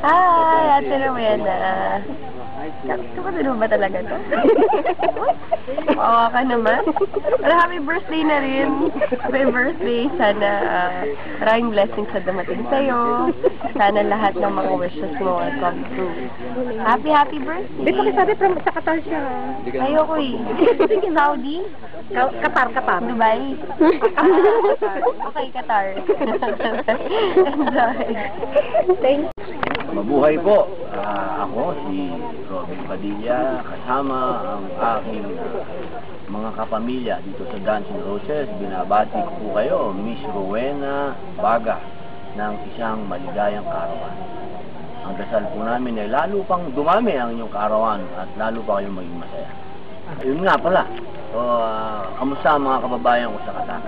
Hi, Ate Rowena. Kapatid mo ba talaga to? Oo ka naman. Pero happy birthday na rin. Happy birthday. Sana maraming blessings sa dumating sa'yo. Sana lahat ng mga wishes mo ay come true. Happy birthday. Di pa kasabi from sa Qatar siya. Ayoko eh. Sige, Saudi? Qatar. Dubai? Okay, Qatar. Enjoy. Thank you. Mabuhay po. Ako si Robin Padilla, kasama ang aking mga kapamilya dito sa Guns N' Roses. Binabati ko po kayo, Miss Rowena Baga, ng isang maligayang kaarawan. Ang dasal po namin ay lalo pang dumami ang inyong kaarawan at lalo pa kayong maging masaya. Yun nga pala. Kamusta ang mga kababayan ko sa Qatar?